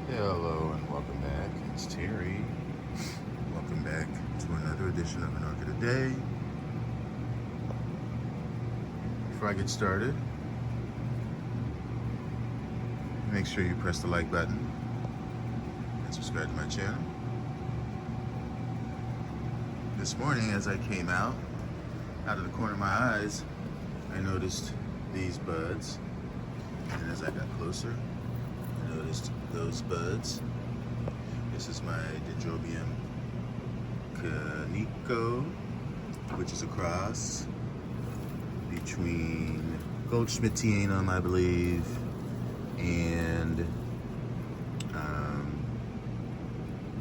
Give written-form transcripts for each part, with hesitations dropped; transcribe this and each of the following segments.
Hello and welcome back. It's Terry. Welcome back to another edition of an Orchid A Day. Before I get started, make sure you press the like button and subscribe to my channel. This morning, as I came out of the corner of my eyes, I noticed these buds, and as I got closer, I noticed those buds. This is my Dendrobium canico, which is a cross between Goldschmidtianum, I believe, and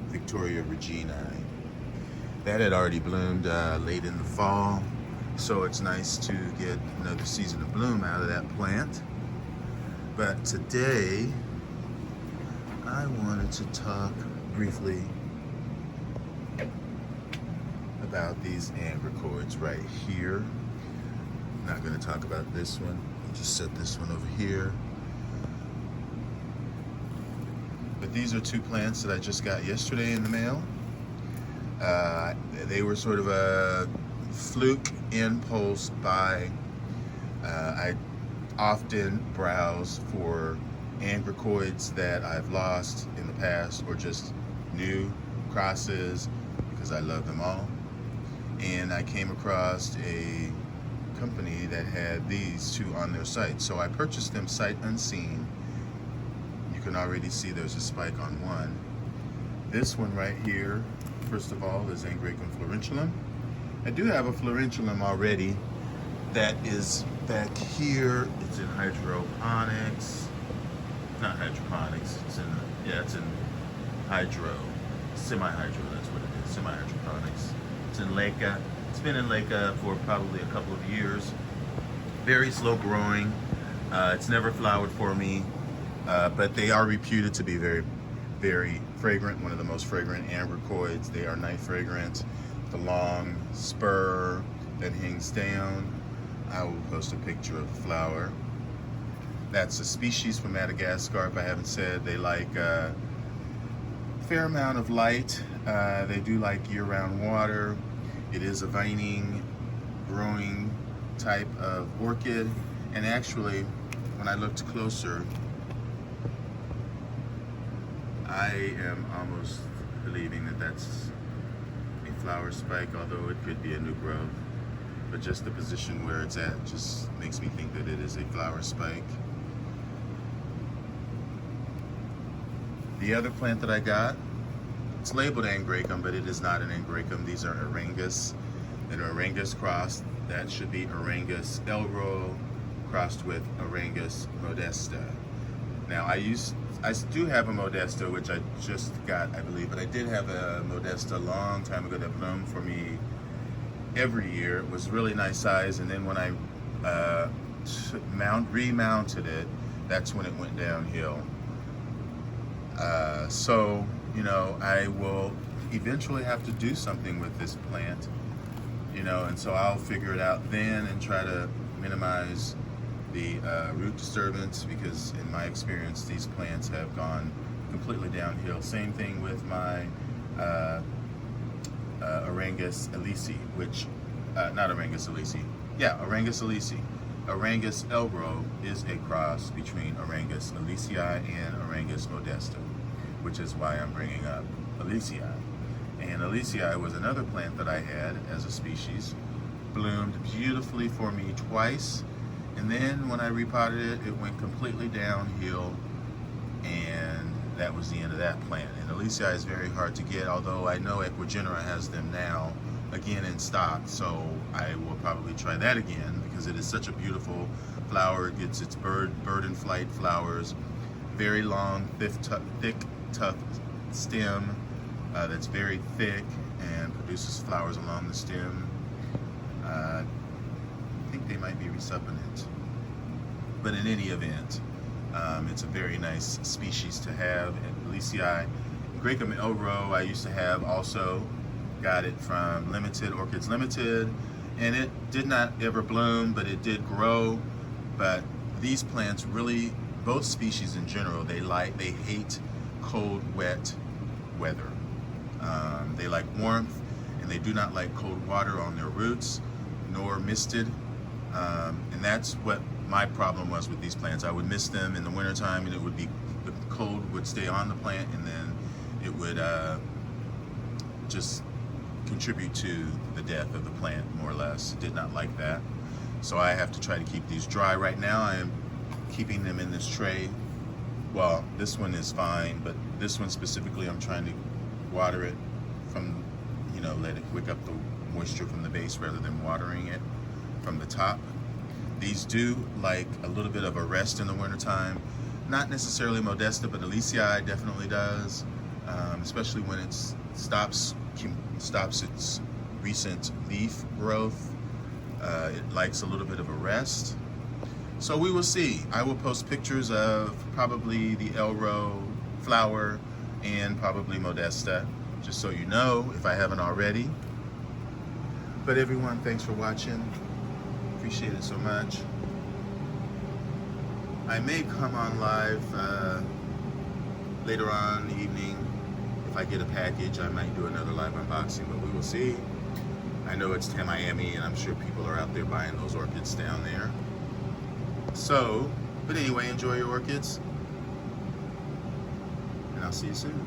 Victoria Reginae. That had already bloomed late in the fall, so it's nice to get another season of bloom out of that plant. But today, I wanted to talk briefly about these Angraecoids right here. I'm not going to talk about this one. I'll just set this one over here. But these are two plants that I just got yesterday in the mail. They were sort of a fluke impulse buy. I often browse for Angraecoids that I've lost in the past or just new crosses because I love them all. And I came across a company that had these two on their site. So I purchased them sight unseen. You can already see there's a spike on one. This one right here, first of all, is Angraecum florenculum. I do have a florenculum already that is back here. It's in hydroponics. Not hydroponics. It's in hydro, semi-hydro. That's what it is. Semi-hydroponics. It's in Leica. It's been in Leica for probably a couple of years. Very slow growing. It's never flowered for me, but they are reputed to be very, very fragrant. One of the most fragrant Angraecoids. They are night fragrant. The long spur that hangs down. I will post a picture of the flower. That's a species from Madagascar, if I haven't said. They like a fair amount of light. They do like year-round water. It is a vining, growing type of orchid. And actually, when I looked closer, I am almost believing that that's a flower spike, although it could be a new growth. But just the position where it's at just makes me think that it is a flower spike. The other plant that I got, it's labeled Angraecum, but it is not an Angraecum. These are Arangus, an Arangus cross. That should be Arangus elro crossed with Arangus modesta. Now I do have a modesta, which I just got, I believe, but I did have a modesta a long time ago that bloomed for me every year. It was really nice size, and then when I remounted it, that's when it went downhill. So, you know, I will eventually have to do something with this plant, you know, and so I'll figure it out then and try to minimize the root disturbance, because in my experience, these plants have gone completely downhill. Same thing with my Arangus elisi, which, not Arangus elisi, yeah, Arangus elisi. Arangus elro is a cross between Arangus elisii and Arangus modesta, which is why I'm bringing up elisii. And elisii was another plant that I had as a species. Bloomed beautifully for me twice, and then when I repotted it, it went completely downhill, and that was the end of that plant. And elisii is very hard to get, although I know Equigenera has them now again in stock, so I will probably try that again because it is such a beautiful flower. It gets its bird in flight flowers, very long, thick, tough stem that's very thick and produces flowers along the stem. I think they might be resuppinant, but in any event, it's a very nice species to have. And elisii, Angraecum elro, I used to have also. Got it from Orchids Limited, and it did not ever bloom, but it did grow. But these plants really, both species in general, they hate cold, wet weather. They like warmth, and they do not like cold water on their roots, nor misted. And that's what my problem was with these plants. I would mist them in the wintertime, and it would be, the cold would stay on the plant, and then it would just contribute to the death of the plant, more or less. It did not like that. So I have to try to keep these dry. Right now I am keeping them in this tray. Well, this one is fine, but this one specifically, I'm trying to water it from, let it wick up the moisture from the base rather than watering it from the top. These do like a little bit of a rest in the wintertime. Not necessarily Modesta, but Aleacii definitely does, especially when it stops its recent leaf growth. It likes a little bit of a rest. So we will see. I will post pictures of probably the Elro flower and probably Modesta, just so you know, if I haven't already. But everyone, thanks for watching. Appreciate it so much. I may come on live later on in the evening. If I get a package, I might do another live unboxing, but we will see. I know it's Miami, and I'm sure people are out there buying those orchids down there. So, but anyway, enjoy your orchids, and I'll see you soon.